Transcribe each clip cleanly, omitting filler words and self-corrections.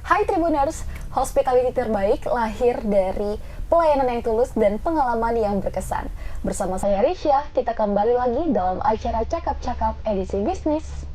Hai Tribuners, hospitality terbaik lahir dari pelayanan yang tulus dan pengalaman yang berkesan. Bersama saya Risha, kita kembali lagi dalam acara Cakap-Cakap edisi bisnis.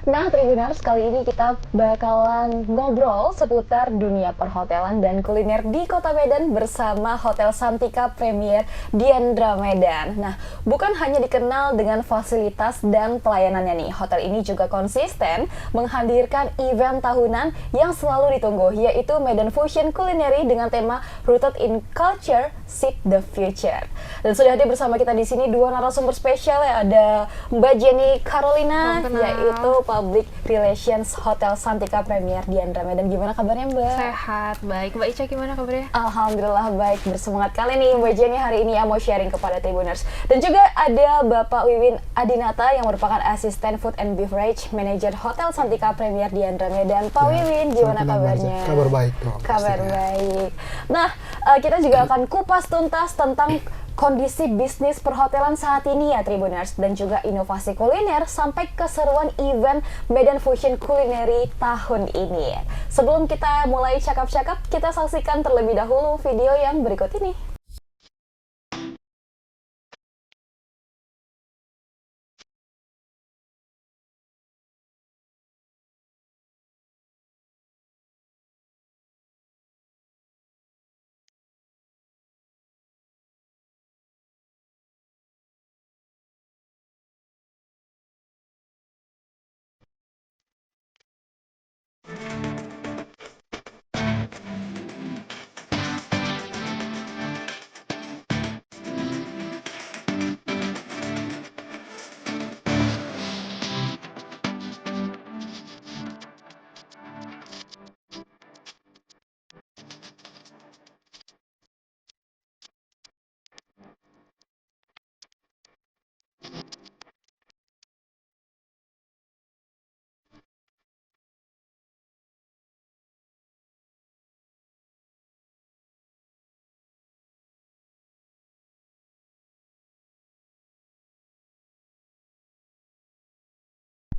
Nah, Tribuners, kali ini kita bakalan ngobrol seputar dunia perhotelan dan kuliner di Kota Medan bersama Hotel Santika Premier Diandra Medan. Nah, bukan hanya dikenal dengan fasilitas dan pelayanannya nih, hotel ini juga konsisten menghadirkan event tahunan yang selalu ditunggu, yaitu Medan Fusion Culinary dengan tema Rooted in Culture, Seek the Future. Dan sudah hadir bersama kita di sini dua narasumber spesial ya, ada Mbak Jenny Carolina, yaitu Public Relations Hotel Santika Premier Diandra Medan. Gimana kabarnya Mbak? Sehat, baik. Mbak Ica gimana kabarnya? Alhamdulillah baik, bersemangat kali nih Mbak Jenny hari ini ya mau sharing kepada Tribuners. Dan juga ada Bapak Wiwin Adinata yang merupakan Asisten Food and Beverage Manager Hotel Santika Premier Diandra Medan. Pak Wiwin, gimana kabarnya? Kabar baik dong. Kabar baik. Nah, kita juga akan kupas tuntas tentang kondisi bisnis perhotelan saat ini ya Tribuners, dan juga inovasi kuliner sampai keseruan event Medan Fusion Culinary tahun ini. Sebelum kita mulai cakap-cakap, kita saksikan terlebih dahulu video yang berikut ini.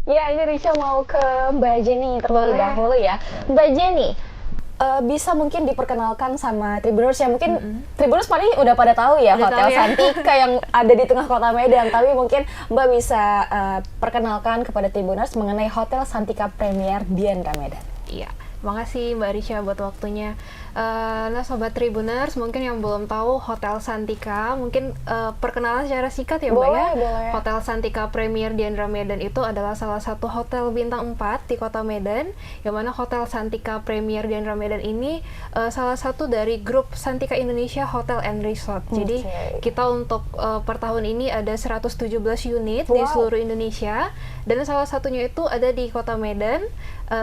Ya, ini Risha mau ke Mbak Jenny terlebih dahulu ya. Mbak Jenny, bisa mungkin diperkenalkan sama Tribuners ya, mungkin Tribuners paling udah pada tahu ya Hotel Santika yang ada di tengah Kota Medan, tapi mungkin Mbak bisa perkenalkan kepada Tribuners mengenai Hotel Santika Premier Diandra Medan. Iya, makasih Mbak Risha buat waktunya. Nah Sobat Tribuners, mungkin yang belum tahu Hotel Santika, mungkin perkenalan secara singkat ya Mbak ya. Boleh. Hotel Santika Premier Diandra Medan itu adalah salah satu hotel bintang 4 di Kota Medan, yang mana Hotel Santika Premier Diandra Medan ini salah satu dari grup Santika Indonesia Hotel and Resort. Jadi kita untuk per tahun ini ada 117 unit di seluruh Indonesia, dan salah satunya itu ada di Kota Medan,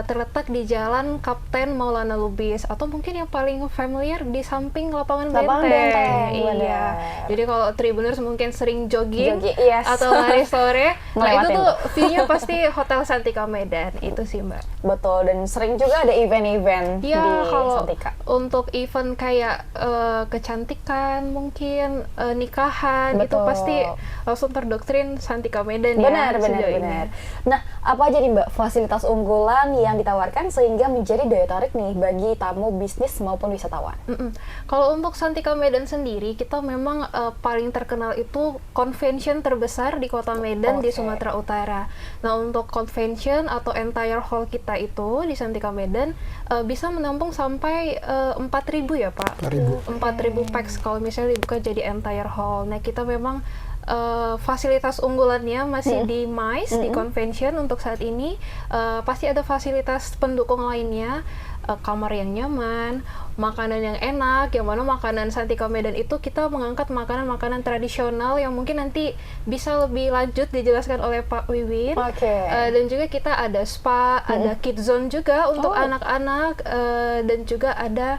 terletak di Jalan Kapten Maulana Lubis, atau mungkin yang paling familiar di samping lapangan Benteng. Iya. Jadi kalau Tribuners mungkin sering jogging atau lari sore, nah itu tuh view-nya pasti Hotel Santika Medan. Itu sih Mbak. Betul, dan sering juga ada event-event di kalau Santika. Untuk event kayak kecantikan, mungkin nikahan, itu pasti langsung terdoktrin Santika Medan. Benar. Nah, apa aja nih Mbak fasilitas unggulan yang ditawarkan sehingga menjadi daya tarik nih bagi tamu bisnis maupun wisatawan? Kalau untuk Santika Medan sendiri, kita memang paling terkenal itu convention terbesar di Kota Medan di Sumatera Utara. Nah, untuk convention atau entire hall kita itu di Santika Medan bisa menampung sampai 4.000 ya Pak? 4.000 pax kalau misalnya dibuka jadi entire hall. Nah, kita memang fasilitas unggulannya masih di MICE, di convention untuk saat ini. Pasti ada fasilitas pendukung lainnya, kamar yang nyaman, makanan yang enak, yang mana makanan Santika Medan itu kita mengangkat makanan-makanan tradisional yang mungkin nanti bisa lebih lanjut dijelaskan oleh Pak Wiwin. Dan juga kita ada spa, ada kids zone juga untuk anak-anak, dan juga ada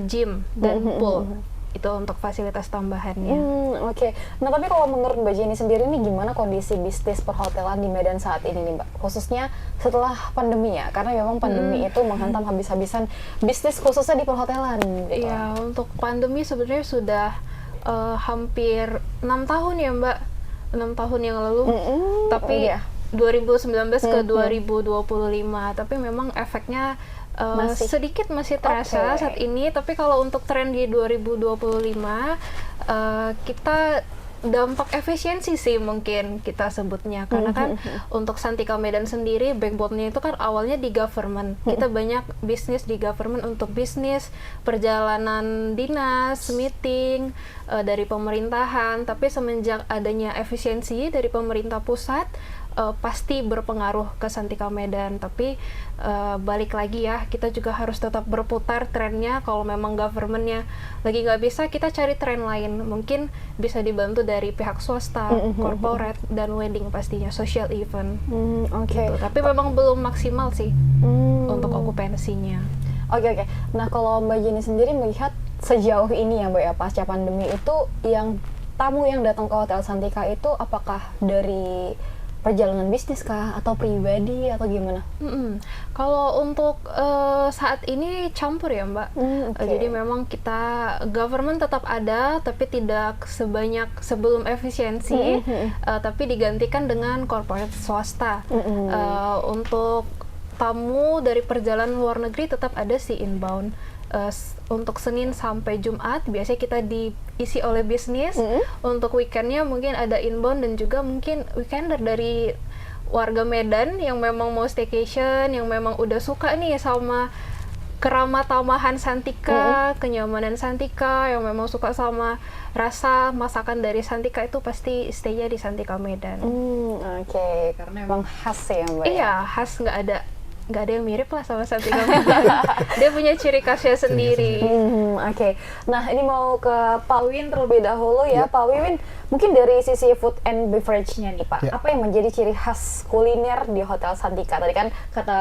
gym dan pool. itu untuk fasilitas tambahannya. Oke. Nah, tapi kalau menurut Mbak Jenny sendiri nih, gimana kondisi bisnis perhotelan di Medan saat ini nih, Mbak? Khususnya setelah pandemi ya, karena memang pandemi itu menghantam habis-habisan bisnis khususnya di perhotelan. Gitu. Iya, untuk pandemi sebenarnya sudah hampir 6 tahun ya, Mbak. 6 tahun yang lalu. Tapi 2019 ke 2025, tapi memang efeknya sedikit masih terasa saat ini. Tapi kalau untuk tren di 2025, kita dampak efisiensi sih mungkin kita sebutnya, karena kan untuk Santika Medan sendiri backbone-nya itu kan awalnya di government. Kita banyak bisnis di government untuk bisnis perjalanan dinas, meeting dari pemerintahan, tapi semenjak adanya efisiensi dari pemerintah pusat, pasti berpengaruh ke Santika Medan. Tapi balik lagi ya, kita juga harus tetap berputar trennya. Kalau memang government-nya lagi nggak bisa, kita cari tren lain. Mungkin bisa dibantu dari pihak swasta, corporate, dan wedding pastinya, social event. Gitu. Tapi memang belum maksimal sih untuk okupansinya. Oke. Nah, kalau Mbak Jenny sendiri melihat sejauh ini ya, Mbak ya, pasca pandemi itu, yang tamu yang datang ke Hotel Santika itu apakah dari perjalanan bisnis kah, atau pribadi, atau gimana? Kalau untuk saat ini campur ya, Mbak. Jadi memang kita government tetap ada, tapi tidak sebanyak sebelum efisiensi, tapi digantikan dengan corporate swasta. Untuk tamu dari perjalanan luar negeri tetap ada sih inbound. Untuk Senin sampai Jumat biasanya kita diisi oleh bisnis. Untuk weekendnya mungkin ada inbound, dan juga mungkin weekender dari warga Medan yang memang mau staycation, yang memang udah suka nih sama keramah tamahan Santika, kenyamanan Santika, yang memang suka sama rasa masakan dari Santika, itu pasti stay-nya di Santika Medan. Oke, karena memang khas ya, Mbak. Iya, khas, nggak ada yang mirip lah sama Santika Medan. Dia punya ciri khasnya sendiri. Oke. Nah, ini mau ke Pak Wiwin terlebih dahulu ya. Pak Wiwin, mungkin dari sisi food and beverage-nya nih, Pak. Apa yang menjadi ciri khas kuliner di Hotel Santika? Tadi kan kata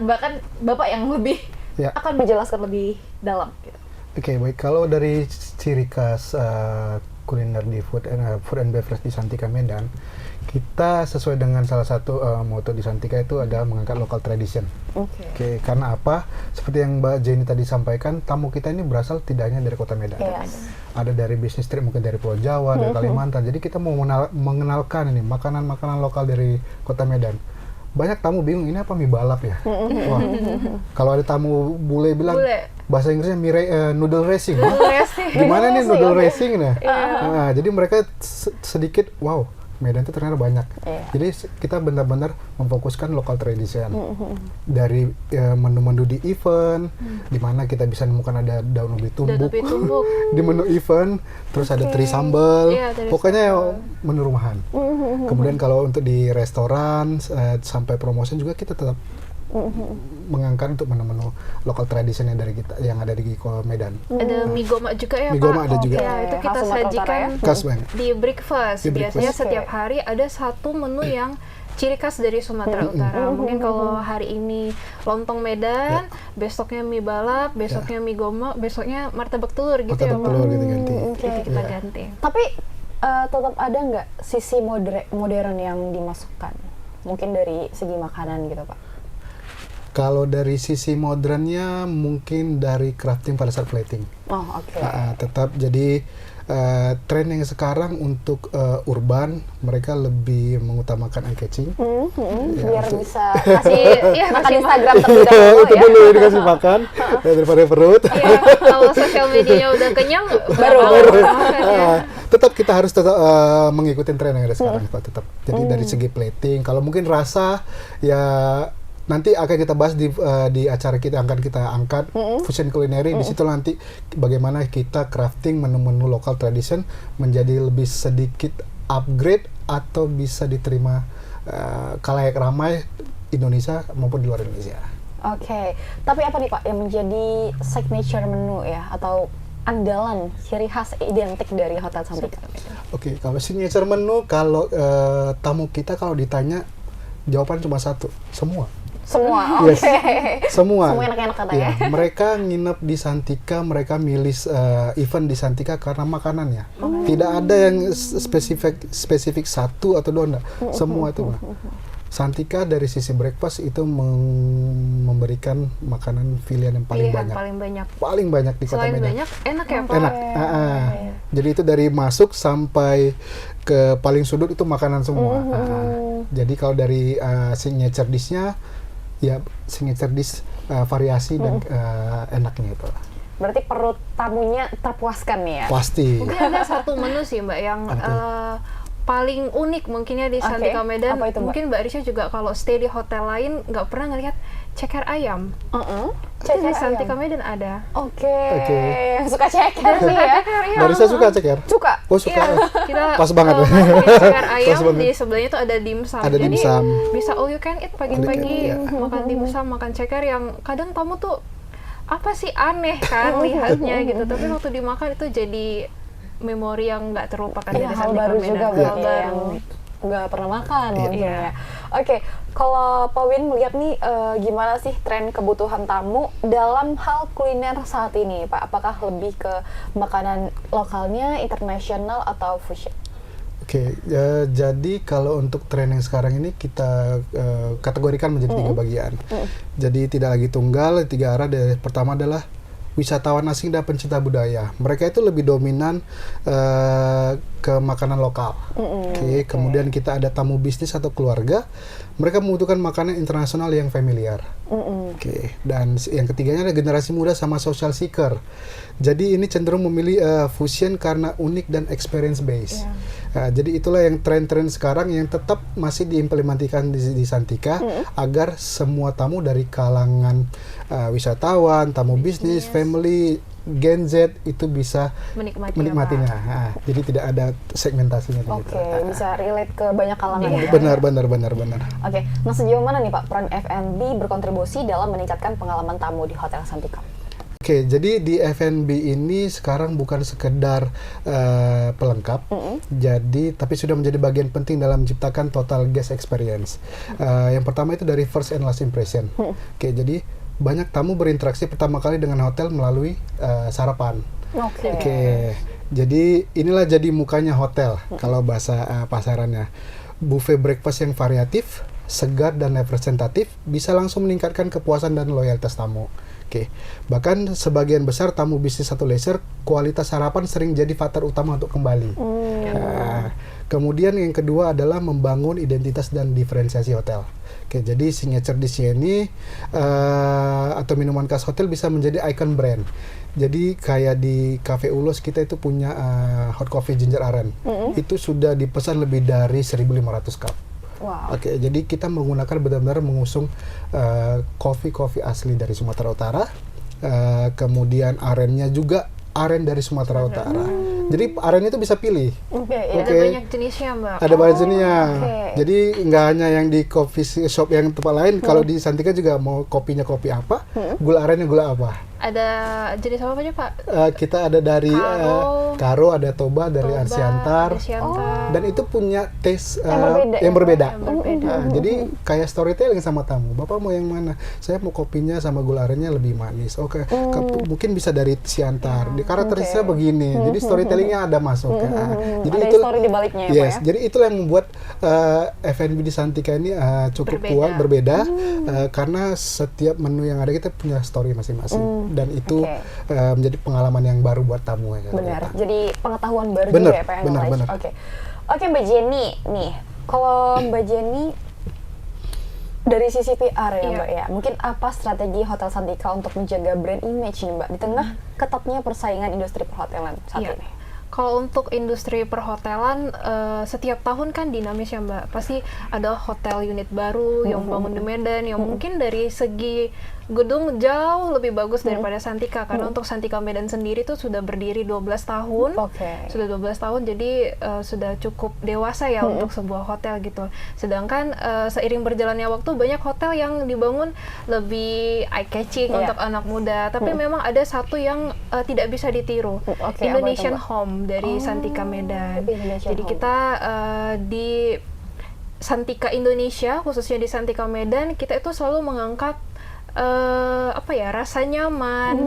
bahkan Bapak yang lebih akan menjelaskan lebih dalam gitu. Oke, baik. Kalau dari ciri khas kuliner di food and beverage di Santika Medan, kita sesuai dengan salah satu moto di Santika itu adalah mengangkat local tradition. Oke, karena apa? Seperti yang Mbak Jenny tadi sampaikan, tamu kita ini berasal tidak hanya dari Kota Medan. Ada dari bisnis trip, mungkin dari Pulau Jawa, dari Kalimantan. Jadi kita mau mengenalkan ini makanan-makanan lokal dari Kota Medan. Banyak tamu bingung, ini apa mie balap ya? Wah, kalau ada tamu bule bilang, bahasa Inggrisnya noodle racing. Gimana nih noodle racing? Nah, jadi mereka sedikit, wow, Medan itu ternyata banyak. Jadi kita benar-benar memfokuskan local tradition. Dari menu-menu di event, di mana kita bisa nemukan ada daun ubi tumbuk di menu event, terus ada teri sambal, pokoknya menu rumahan. Kemudian kalau untuk di restoran sampai promotion juga kita tetap mengangkat untuk menu-menu lokal tradisional dari kita yang ada di Medan. Ada mie goma juga ya, Pak? Mie goma ada juga. Ya, itu kita sajikan di breakfast. Biasanya setiap hari ada satu menu yang ciri khas dari Sumatera Utara. Mungkin kalau hari ini lontong Medan, besoknya mie balap, besoknya mie goma, besoknya martabak telur gitu ya, Pak. Telur gitu ganti. Kita ganti. Tapi tetap ada nggak sisi modern yang dimasukkan? Mungkin dari segi makanan gitu, Pak. Kalau dari sisi modernnya mungkin dari crafting pada saat plating. Tetap jadi tren yang sekarang untuk urban, mereka lebih mengutamakan eye catching. Biar bisa kasih makan Instagram terlebih dahulu itu dulu dikasih makan daripada perut. Kalau sosial medianya udah kenyang, baru. Tetap kita harus tetap mengikuti tren yang ada sekarang, Pak. Tetap. Jadi dari segi plating, kalau mungkin rasa ya nanti akan kita bahas di acara kita akan kita angkat fusion culinary. Di situ nanti bagaimana kita crafting menu-menu lokal tradition menjadi lebih sedikit upgrade atau bisa diterima khalayak ramai Indonesia maupun di luar Indonesia. Oke. Tapi apa nih Pak yang menjadi signature menu ya, atau andalan, ciri khas identik dari Hotel Santika? Oke, kalau signature menu, kalau tamu kita kalau ditanya jawaban cuma satu, semua. Semua, oke. Yes. Semua. Semua enak-enak katanya. Iya, mereka nginep di Santika, mereka milih event di Santika karena makanannya. Tidak ada yang spesifik satu atau dua, enggak. Semua itu. Santika dari sisi breakfast itu memberikan makanan pilihan yang paling Pilihan banyak. paling banyak. Paling banyak di Kota Selain Medan. banyak, enak ya Pak? Enak. Jadi itu dari masuk sampai ke paling sudut itu makanan semua. Jadi kalau dari signature dish-nya, ya signature dish variasi dan enaknya itu. Berarti perut tamunya terpuaskan nih ya? Pasti. Mungkin ada satu menu sih Mbak yang paling unik mungkinnya di Oke, Santika Medan. apa itu, Mbak? Mungkin Mbak Risha juga kalau stay di hotel lain nggak pernah ngelihat ceker ayam. Itu di Ceker Santika ayam. Medan ada. Oke. Oke. Yang suka ceker nih ya? Dari saya suka ceker. Suka? Oh suka. Kita Pas banget. makan ceker ayam, Pas banget. di sebelahnya tuh ada dimsum. Ada Jadi dimsum. bisa all you can eat pagi-pagi, All you can, makan dimsum, makan ceker yang kadang tamu tuh apa sih aneh kan lihatnya gitu. Tapi waktu dimakan itu jadi memori yang nggak terlupakan Iya, dari hal Santika baru Medan. juga Hal berarti ya, baru. yang nggak pernah makan Iya. mungkin Iya. ya. Oke, kalau Pak Win melihat nih gimana sih tren kebutuhan tamu dalam hal kuliner saat ini, Pak? Apakah lebih ke makanan lokalnya, internasional, atau fusion? Oke, jadi kalau untuk tren yang sekarang ini kita kategorikan menjadi 3 bagian. Jadi tidak lagi tunggal, 3 arah. Pertama adalah wisatawan asing dan pencinta budaya. Mereka itu lebih dominan ke makanan lokal. Oke, kemudian kita ada tamu bisnis atau keluarga. Mereka membutuhkan makanan internasional yang familiar. Oke, dan yang ketiganya ada generasi muda sama social seeker. Jadi ini cenderung memilih fusion karena unik dan experience based. Jadi itulah yang tren-tren sekarang yang tetap masih diimplementasikan di Santika agar semua tamu dari kalangan wisatawan, tamu bisnis, family, Gen Z itu bisa menikmatinya. Jadi tidak ada segmentasinya. Oke, bisa relate ke banyak kalangan. Iya. ya? Benar. Oke, nah sejauh mana nih Pak peran F&B berkontribusi dalam meningkatkan pengalaman tamu di Hotel Santika? Oke, jadi di F&B ini sekarang bukan sekedar pelengkap, jadi tapi sudah menjadi bagian penting dalam menciptakan total guest experience. Yang pertama itu dari first and last impression. Oke, jadi banyak tamu berinteraksi pertama kali dengan hotel melalui sarapan. Oke, jadi inilah jadi mukanya hotel kalau bahasa pasarannya. Buffet breakfast yang variatif, segar dan representatif bisa langsung meningkatkan kepuasan dan loyalitas tamu. Oke, bahkan sebagian besar tamu bisnis atau leisure, kualitas sarapan sering jadi faktor utama untuk kembali. Kemudian yang kedua adalah membangun identitas dan diferensiasi hotel. Oke, jadi signature dish ini atau minuman khas hotel bisa menjadi icon brand. Jadi kayak di Cafe Ulos kita itu punya hot coffee ginger aren. Itu sudah dipesan lebih dari 1.500 cup. Wow. Oke, jadi kita menggunakan benar-benar mengusung kopi asli dari Sumatera Utara. Kemudian arennya juga aren dari Sumatera Utara. Jadi aren itu bisa pilih. Ada banyak jenisnya Mbak. Ada banyak jenisnya. oke. Jadi nggak hanya yang di coffee shop yang tempat lain. Kalau di Santika juga mau kopinya kopi apa, gula arennya gula apa. Ada jenis apa aja Pak? Kita ada dari Karo, ada Toba, dari Toba, Arsiantar. Arsiantar. Dan itu punya taste Yang berbeda. yang berbeda. Jadi kayak storytelling sama tamu. Bapak mau yang mana? Saya mau kopinya sama gula arennya lebih manis. Oke, mungkin bisa dari Siantar. Di karakteristiknya begini. Jadi storytellingnya ada masuk. Jadi Ada itu story di baliknya ya, Pak yes. ya? Jadi itulah yang membuat F&B di Santika ini cukup kuat, berbeda karena setiap menu yang ada kita punya story masing-masing dan itu menjadi pengalaman yang baru buat tamu ya. Benar. Jadi pengetahuan baru Benar, juga ya Pak yang benar, knowledge. benar. Oke, Mbak Jenny nih. Kalau Mbak Jenny dari sisi PR ya Iya. Mbak ya, mungkin apa strategi Hotel Santika untuk menjaga brand image nih Mbak di tengah ketatnya persaingan industri perhotelan saat Iya. ini? Kalau untuk industri perhotelan, setiap tahun kan dinamis ya Mbak. Pasti ada hotel unit baru yang bangun di Medan, yang mungkin dari segi gedung jauh lebih bagus daripada Santika. Karena untuk Santika Medan sendiri tuh sudah berdiri 12 tahun. Oke. Sudah 12 tahun, jadi sudah cukup dewasa ya untuk sebuah hotel gitu. Sedangkan seiring berjalannya waktu, banyak hotel yang dibangun lebih eye-catching Iya. untuk anak muda. Tapi memang ada satu yang tidak bisa ditiru. Oke, apa itu, Indonesian Mbak? Home dari Santika Medan. Indonesian Jadi Home. kita di Santika Indonesia, khususnya di Santika Medan, kita itu selalu mengangkat rasa nyaman,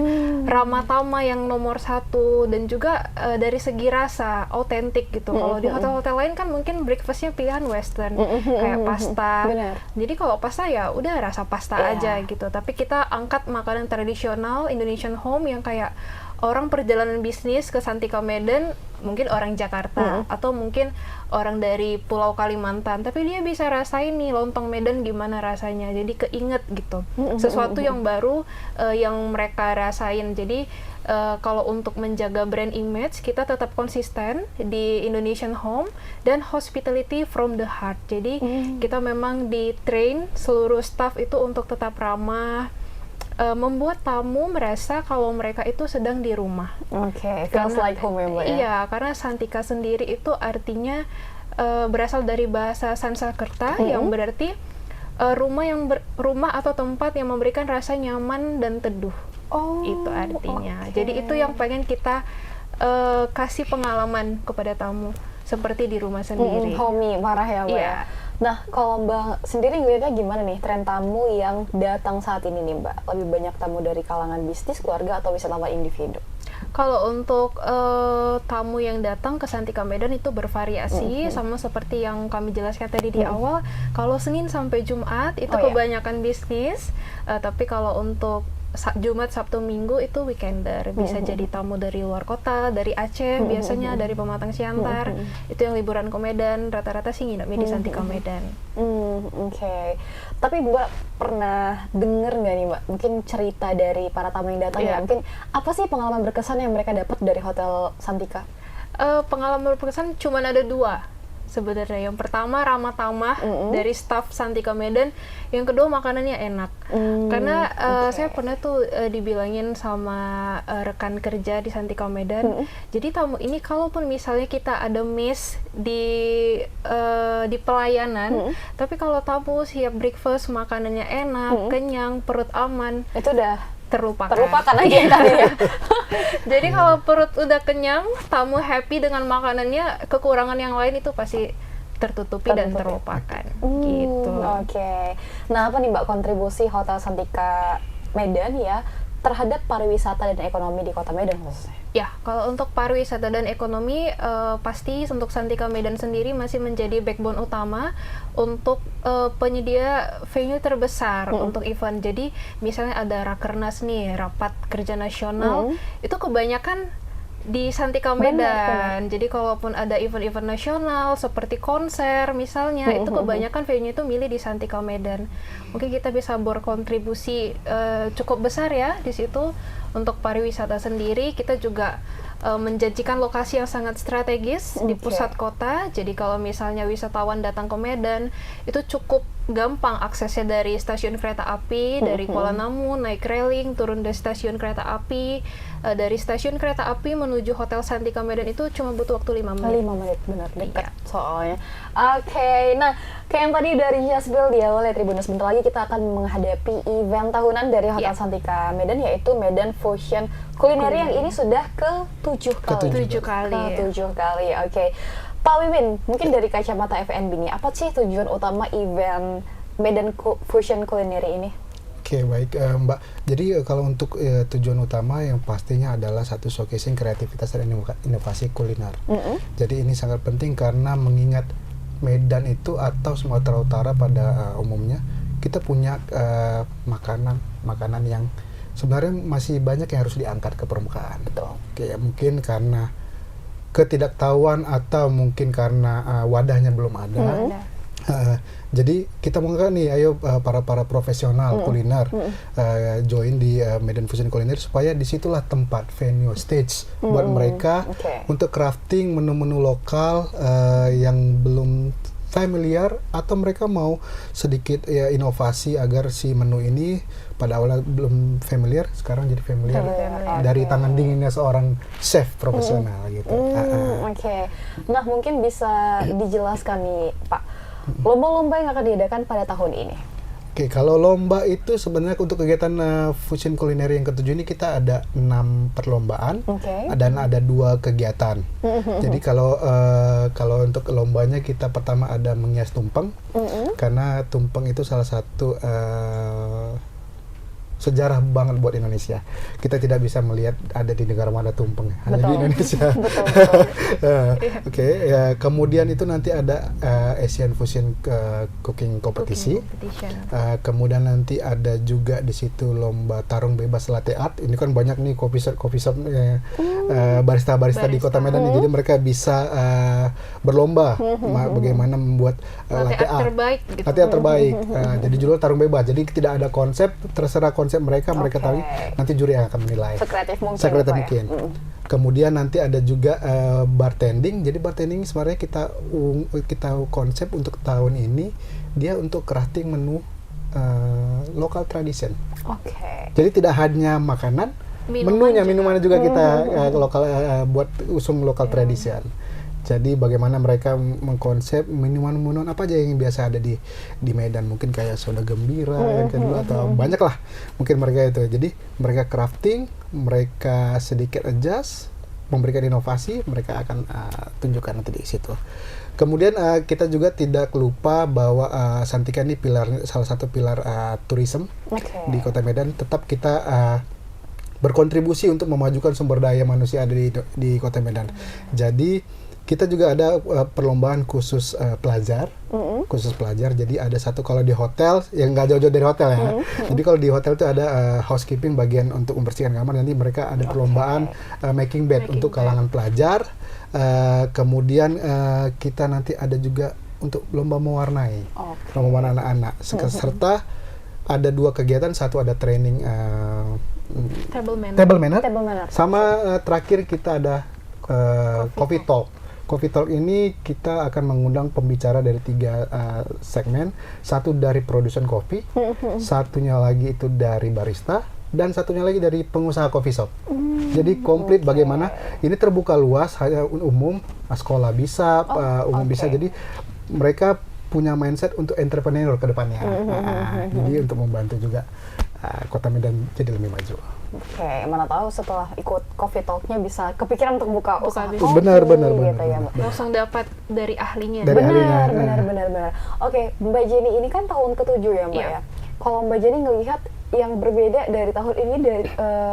ramah tamah yang nomor satu, dan juga dari segi rasa autentik gitu. Kalau di hotel-hotel lain kan mungkin breakfastnya pilihan western, kayak pasta. Benar. Jadi kalau pasta ya udah rasa pasta aja gitu. Tapi kita angkat makanan tradisional Indonesian home yang kayak orang perjalanan bisnis ke Santika Medan, mungkin orang Jakarta atau mungkin orang dari Pulau Kalimantan, tapi dia bisa rasain nih lontong Medan gimana rasanya, jadi keinget gitu, sesuatu yang baru yang mereka rasain. Jadi kalau untuk menjaga brand image, kita tetap konsisten di Indonesian home dan hospitality from the heart. Jadi kita memang di train seluruh staff itu untuk tetap ramah, membuat tamu merasa kalau mereka itu sedang di rumah. Oke, feels like home ya, Mbak ya? Iya, karena Santika sendiri itu artinya berasal dari bahasa Sanskerta yang berarti rumah atau tempat yang memberikan rasa nyaman dan teduh. Itu artinya. Jadi itu yang pengen kita kasih pengalaman kepada tamu seperti di rumah sendiri. Homey, parah ya, Mbak? Iya. Nah, kalau Mbak sendiri ngeliatnya gimana nih tren tamu yang datang saat ini nih, Mbak? Lebih banyak tamu dari kalangan bisnis, keluarga, atau wisatawan individu? Kalau untuk tamu yang datang ke Santika Medan itu bervariasi, sama seperti yang kami jelaskan tadi di awal. Kalau Senin sampai Jumat itu kebanyakan bisnis, tapi kalau untuk Jumat, Sabtu, Minggu itu weekender. Bisa jadi tamu dari luar kota, dari Aceh, biasanya dari Pematang Siantar. Itu yang liburan ke Medan, rata-rata sih nginepnya di Santika Medan. Oke. Tapi Mbak pernah denger nggak nih, Mbak, mungkin cerita dari para tamu yang datang ya? Mungkin apa sih pengalaman berkesan yang mereka dapat dari Hotel Santika? Pengalaman berkesan cuma ada 2 sebenarnya. Yang pertama ramah tamah dari staff Santika Medan, yang kedua makanannya enak. Karena saya pernah tuh dibilangin sama rekan kerja di Santika Medan, jadi tamu ini kalaupun misalnya kita ada miss di pelayanan, tapi kalau tamu siap breakfast, makanannya enak, kenyang, perut aman, Itu udah terlupakan aja tadi ya. Jadi kalau perut udah kenyang, tamu happy dengan makanannya, kekurangan yang lain itu pasti tertutupi dan terlupakan. Gitu. Oke. Nah, apa nih Mbak kontribusi Hotel Santika Medan ya terhadap pariwisata dan ekonomi di Kota Medan khususnya? Ya, kalau untuk pariwisata dan ekonomi, pasti untuk Santika Medan sendiri masih menjadi backbone utama untuk penyedia venue terbesar untuk event. Jadi, misalnya ada Rakernas nih, Rapat Kerja Nasional, itu kebanyakan di Santika Medan. Jadi kalaupun ada event-event nasional seperti konser misalnya, itu kebanyakan venue itu milih di Santika Medan. Mungkin kita bisa berkontribusi cukup besar ya di situ. Untuk pariwisata sendiri, kita juga menjanjikan lokasi yang sangat strategis di pusat kota. Jadi kalau misalnya wisatawan datang ke Medan, itu cukup gampang aksesnya dari stasiun kereta api, dari Kuala Namu, naik railing, turun dari stasiun kereta api. Dari stasiun kereta api menuju Hotel Santika Medan itu cuma butuh waktu 5 menit. 5 menit, benar, dekat soalnya. Oke, nah kayak yang tadi dari Yasbil di awal ya Tribuners, sebentar lagi kita akan menghadapi event tahunan dari Hotel Santika Medan, yaitu Medan Fusion Culinary yang ini sudah ke-7 kali. Ke-7 kali, oke. Pak Wiwin, mungkin dari kacamata F&B nih, apa sih tujuan utama event Medan Fusion Culinary ini? Oke, baik Mbak. Jadi kalau untuk tujuan utama yang pastinya adalah satu showcasing kreativitas dan inovasi kuliner. Jadi ini sangat penting karena mengingat Medan itu atau Sumatera Utara pada umumnya kita punya makanan yang sebenarnya masih banyak yang harus diangkat ke permukaan. Oke, mungkin karena ketidaktahuan atau mungkin karena wadahnya belum ada. Jadi kita mau nih, ayo para profesional kuliner join di Medan Fusion Culinary, supaya disitulah tempat venue stage buat mereka untuk crafting menu-menu lokal yang belum familiar, atau mereka mau sedikit ya inovasi agar si menu ini pada awalnya belum familiar, sekarang jadi familiar dari tangan dinginnya seorang chef profesional gitu. Nah mungkin bisa dijelaskan nih Pak, lomba-lomba yang akan diadakan pada tahun ini. Oke, kalau lomba itu sebenarnya untuk kegiatan Fusion Culinary yang ke-7 ini kita ada 6 perlombaan dan ada 2 kegiatan. Jadi kalau untuk lombanya kita pertama ada menghias tumpeng, karena tumpeng itu salah satu sejarah banget buat Indonesia. Kita tidak bisa melihat ada di negara mana tumpeng, hanya di Indonesia. Oke, ya, kemudian itu nanti ada Asian Fusion Cooking Competition. Kemudian nanti ada juga di situ lomba tarung bebas latte art. Ini kan banyak nih coffee shop barista di Kota Medan. Jadi mereka bisa berlomba bagaimana membuat latte art terbaik. Gitu. Latte art terbaik. Jadi judul tarung bebas. Jadi tidak ada konsep, terserah konsep mereka tahu, nanti juri yang akan menilai. Sekreatif mungkin. Kemudian nanti ada juga bartending. Jadi bartending sebenarnya kita konsep untuk tahun ini dia untuk crafting menu local tradition. Jadi tidak hanya makanan, minumannya juga kita lokal buat usung local tradition. Jadi bagaimana mereka mengkonsep minuman apa aja yang biasa ada di Medan, mungkin kayak soda gembira yang kedua atau banyak lah mungkin mereka itu. Jadi mereka crafting, mereka sedikit adjust, memberikan inovasi, mereka akan tunjukkan nanti di situ. Kemudian kita juga tidak lupa bahwa Santika ini salah satu pilar tourism di Kota Medan. Tetap kita berkontribusi untuk memajukan sumber daya manusia ada di Kota Medan. Jadi kita juga ada perlombaan khusus pelajar, Jadi ada satu kalau di hotel, yang nggak jauh-jauh dari hotel ya. Jadi kalau di hotel itu ada housekeeping, bagian untuk membersihkan kamar. Nanti mereka ada perlombaan making bed untuk kalangan pelajar. Kemudian kita nanti ada juga untuk lomba mewarnai, lomba mewarnai anak-anak. Serta ada 2 kegiatan, satu ada training table manner. Sama terakhir kita ada Coffee Talk. Coffee Talk ini kita akan mengundang pembicara dari 3 segmen. Satu dari produsen kopi, satunya lagi itu dari barista, dan satunya lagi dari pengusaha coffee shop. Jadi komplit bagaimana ini terbuka luas, hanya umum, sekolah bisa, umum bisa. Jadi mereka punya mindset untuk entrepreneur ke depannya. Jadi untuk membantu juga Kota Medan jadi lebih maju. Mana tahu setelah ikut Coffee Talk-nya bisa kepikiran untuk buka usaha kopi. Benar. Gitu ya, Mbak. Langsung dapat dari ahlinya. Benar. Oke, Mbak Jenny ini kan tahun ke-7 ya, Mbak ya. Kalau Mbak Jenny ngelihat yang berbeda dari tahun ini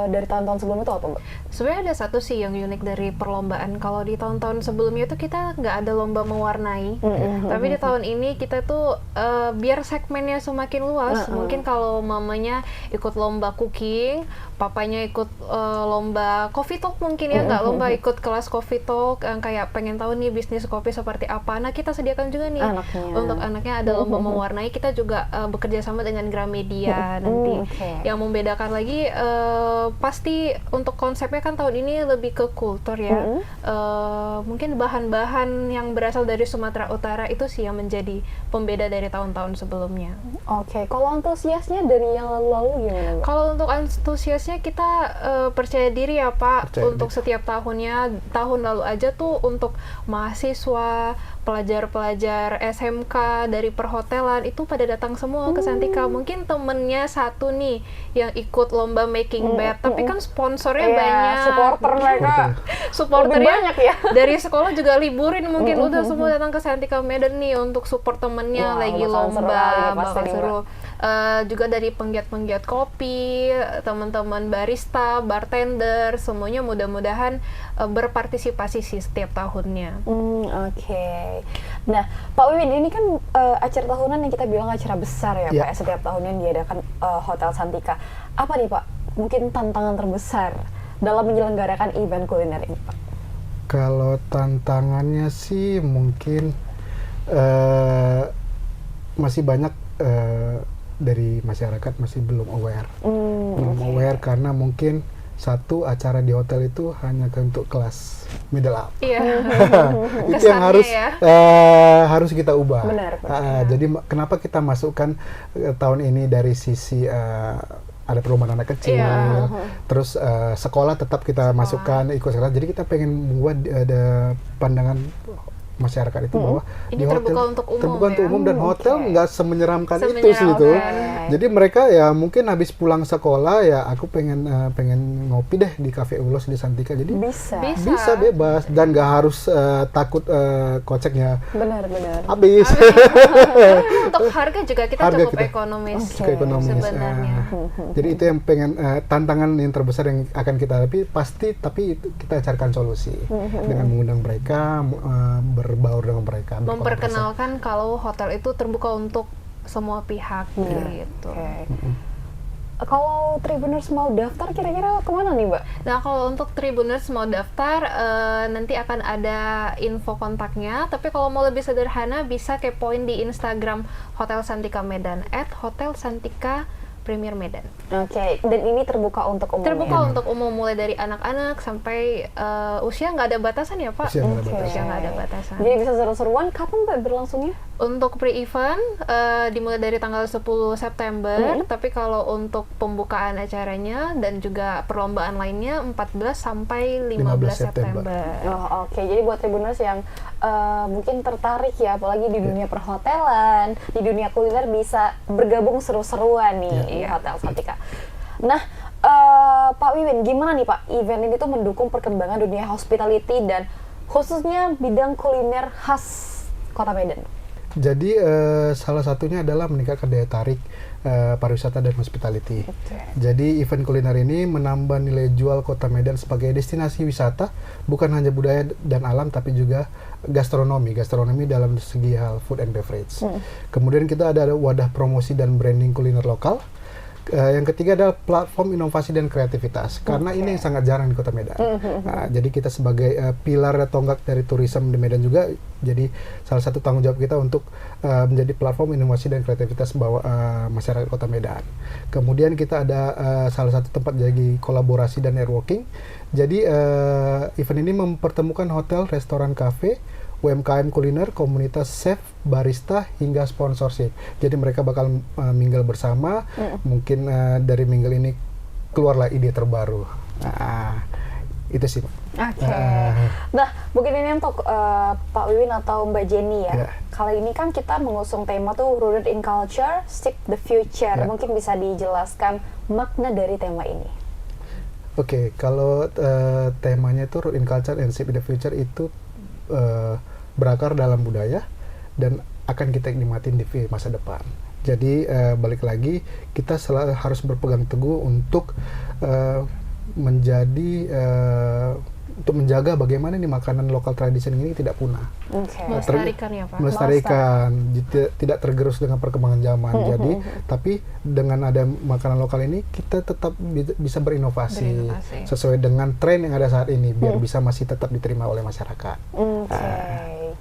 dari tahun-tahun sebelumnya itu apa, Mbak? Sebenarnya ada satu sih yang unik dari perlombaan. Kalau di tahun-tahun sebelumnya itu kita nggak ada lomba mewarnai, tapi di tahun ini kita tuh biar segmennya semakin luas. Mungkin kalau mamanya ikut lomba cooking, papanya ikut lomba coffee talk mungkin ya, nggak lomba ikut kelas coffee talk yang kayak pengen tahu nih bisnis kopi seperti apa. Nah kita sediakan juga nih untuk anaknya ada lomba mewarnai. Kita juga bekerja sama dengan Gramedia nanti. Yang membedakan lagi pasti untuk konsepnya kan tahun ini lebih ke kultur ya. Mungkin bahan-bahan yang berasal dari Sumatera Utara itu sih yang menjadi pembeda dari tahun-tahun sebelumnya. Kalau antusiasnya dari yang lalu-lalu gimana, Mbak? Kalau untuk antusiasnya kita percaya diri ya Pak. Untuk setiap tahunnya, tahun lalu aja tuh untuk mahasiswa, pelajar-pelajar SMK dari perhotelan itu pada datang semua ke Santika. Mungkin temennya satu nih yang ikut lomba making bed, tapi kan sponsornya banyak. Supporter mereka supporternya banyak ya. Dari sekolah juga liburin mungkin udah semua datang ke Santika Medan nih untuk support temennya lagi lomba, bakal seru. Juga dari penggiat-penggiat kopi, teman-teman barista, bartender, semuanya mudah-mudahan berpartisipasi sih setiap tahunnya. Nah, Pak Wiwin, ini kan acara tahunan yang kita bilang acara besar ya, Pak, setiap tahunnya yang diadakan Hotel Santika. Apa nih Pak, mungkin tantangan terbesar dalam menyelenggarakan event kuliner ini, Pak? Kalau tantangannya sih mungkin masih banyak dari masyarakat masih belum aware. Aware karena mungkin satu acara di hotel itu hanya untuk kelas middle up. Itu yang harus kita ubah. Jadi kenapa kita masukkan tahun ini dari sisi ada perumahan anak kecil, terus sekolah tetap kita masukkan ikut sekolah. Jadi kita pengen membuat ada pandangan masyarakat itu bahwa ini terbuka untuk umum, terbuka untuk ya? umum, dan hotel nggak semenyeramkan itu sih Semenyeramkan. gitu. Jadi mereka ya mungkin habis pulang sekolah ya aku pengen ngopi deh di Cafe Ulos di Santika. Jadi bisa bebas dan nggak harus takut koceknya Benar-benar. habis. Untuk harga juga kita Harga cukup kita ekonomis Cukup ekonomis. sebenarnya. Jadi itu yang pengen tantangan yang terbesar yang akan kita hadapi pasti, tapi itu kita carikan solusi dengan mengundang mereka, berbaur dengan mereka, Memperkenalkan kalau hotel itu terbuka untuk semua pihak gitu. Kalau Tribuners mau daftar kira-kira kemana nih Mbak? Nah, kalau untuk Tribuners mau daftar, nanti akan ada info kontaknya. Tapi kalau mau lebih sederhana, bisa kepoin di Instagram Hotel Santika Medan @hotelsantika Premier Medan. Oke, dan ini terbuka untuk umum. Terbuka untuk umum, mulai dari anak-anak sampai usia, nggak ada batasan ya Pak? Usia nggak ada batasan. Usia nggak ada batasan. Jadi bisa seru-seruan. Kapan Mbak berlangsungnya? Untuk pre-event dimulai dari tanggal 10 September, tapi kalau untuk pembukaan acaranya dan juga perlombaan lainnya 14 sampai 15 September. Oh, oke. Jadi buat Tribuners yang mungkin tertarik ya, apalagi di dunia perhotelan, di dunia kuliner, bisa bergabung seru-seruan nih di Hotel Santika. Nah, Pak Wiwin, gimana nih Pak, event ini tuh mendukung perkembangan dunia hospitality dan khususnya bidang kuliner khas Kota Medan? Jadi salah satunya adalah meningkatkan daya tarik pariwisata dan hospitality. Jadi event kuliner ini menambah nilai jual Kota Medan sebagai destinasi wisata, bukan hanya budaya dan alam, tapi juga gastronomi dalam segi hal food and beverage. Kemudian kita ada wadah promosi dan branding kuliner lokal. Yang ketiga adalah platform inovasi dan kreativitas, karena ini yang sangat jarang di Kota Medan. Nah, jadi kita sebagai pilar dan tonggak dari tourism di Medan juga, jadi salah satu tanggung jawab kita untuk menjadi platform inovasi dan kreativitas bahwa masyarakat Kota Medan. Kemudian kita ada salah satu tempat jadi kolaborasi dan networking. Jadi event ini mempertemukan hotel, restoran, kafe, UMKM kuliner, komunitas chef, barista, hingga sponsorship. Jadi mereka bakal mingle bersama. Mungkin dari mingle ini keluarlah ide terbaru. Nah, itu sih. Oke. Nah, mungkin ini untuk Pak Wiwin atau Mbak Jenny ya. Kali ini kan kita mengusung tema tuh Rooted in Culture, Seek the Future. Mungkin bisa dijelaskan makna dari tema ini. Oke, kalau temanya itu Rooted in Culture and Seek the Future itu berakar dalam budaya dan akan kita nikmatin di masa depan. Jadi balik lagi, kita selalu harus berpegang teguh untuk untuk menjaga bagaimana nih makanan lokal tradisi ini tidak punah. Melestarikan ya Pak. Melestarikan, tidak tergerus dengan perkembangan zaman. Jadi, tapi dengan ada makanan lokal ini kita tetap bisa berinovasi sesuai dengan tren yang ada saat ini, biar bisa masih tetap diterima oleh masyarakat.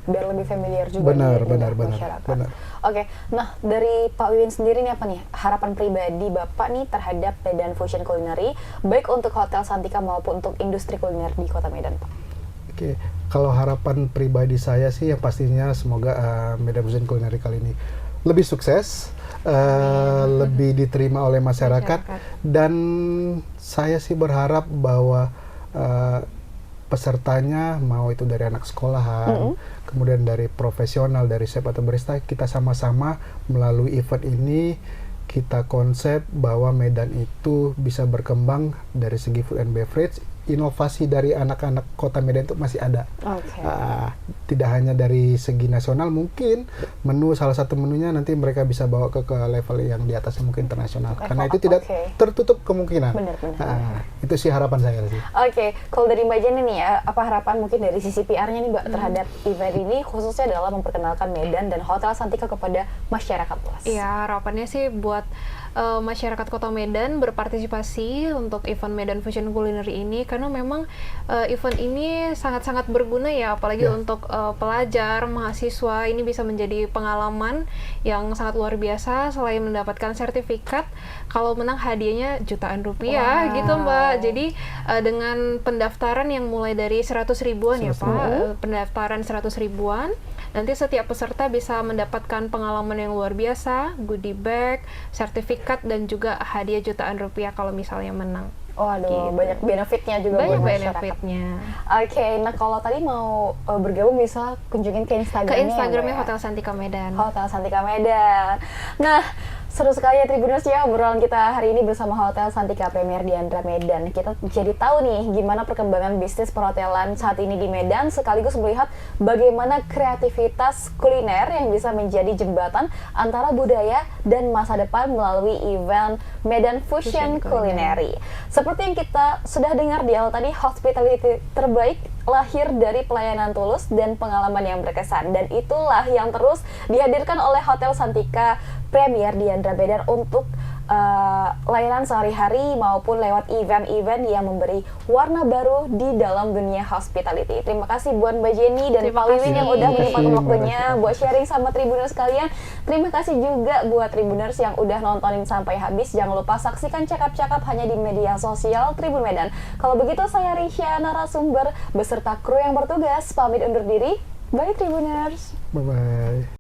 Biar lebih familiar juga benar. masyarakat. Oke, nah dari Pak Wiwin sendiri nih apa nih harapan pribadi Bapak nih terhadap Medan Fusion Culinary, baik untuk Hotel Santika maupun untuk industri kuliner di Kota Medan, Pak? Oke, kalau harapan pribadi saya sih yang pastinya semoga Medan Fusion Culinary kali ini lebih sukses, lebih diterima oleh masyarakat, dan saya sih berharap bahwa pesertanya, mau itu dari anak sekolahan, kemudian dari profesional, dari chef atau barista, kita sama-sama melalui event ini kita konsep bahwa Medan itu bisa berkembang dari segi food and beverage. Inovasi dari anak-anak Kota Medan itu masih ada. Tidak hanya dari segi nasional, mungkin salah satu menunya nanti mereka bisa bawa ke level yang di atasnya, mungkin internasional. Karena itu tidak tertutup kemungkinan. Itu sih harapan saya sih. Oke, kalau dari Mbak Jenny nih ya, apa harapan mungkin dari sisi PR-nya nih Mbak terhadap event ini, khususnya dalam memperkenalkan Medan dan Hotel Santika kepada masyarakat luas? Iya, harapannya sih buat masyarakat Kota Medan berpartisipasi untuk event Medan Fusion Culinary ini, karena memang event ini sangat-sangat berguna ya, apalagi untuk pelajar, mahasiswa. Ini bisa menjadi pengalaman yang sangat luar biasa. Selain mendapatkan sertifikat, kalau menang hadiahnya jutaan rupiah gitu Mbak. Jadi dengan pendaftaran yang mulai dari 100 ribuan ya Pak, pendaftaran 100 ribuan, nanti setiap peserta bisa mendapatkan pengalaman yang luar biasa, goodie bag, sertifikat, dan juga hadiah jutaan rupiah kalau misalnya menang. Waduh, Gitu. banyak benefitnya juga Banyak buat masyarakat. benefitnya. Oke, nah kalau tadi mau bergabung bisa kunjungin ke Instagramnya. Ke Instagramnya ya, Mbak, ya? Hotel Santika Medan. Hotel Santika Medan. Nah, seru sekali ya Tribuners ya obrolan kita hari ini bersama Hotel Santika Premier Diandra Medan. Kita jadi tahu nih gimana perkembangan bisnis perhotelan saat ini di Medan, sekaligus melihat bagaimana kreativitas kuliner yang bisa menjadi jembatan antara budaya dan masa depan melalui event Medan Fusion Fusion Culinary. Seperti yang kita sudah dengar di awal tadi, hospitality terbaik lahir dari pelayanan tulus dan pengalaman yang berkesan, dan itulah yang terus dihadirkan oleh Hotel Santika Premier Diandra Medan untuk layanan sehari-hari maupun lewat event-event yang memberi warna baru di dalam dunia hospitality. Terima kasih buat Mbak Jenny dan Terima Pak Wiwin kasih. yang udah Terima menyempatkan kasih, waktunya Mbak. buat sharing sama Tribuners sekalian. Terima kasih juga buat Tribuners yang udah nontonin sampai habis. Jangan lupa saksikan cakap-cakap hanya di media sosial Tribun Medan. Kalau begitu saya Risha, narasumber beserta kru yang bertugas pamit undur diri. Bye Tribuners. Bye-bye.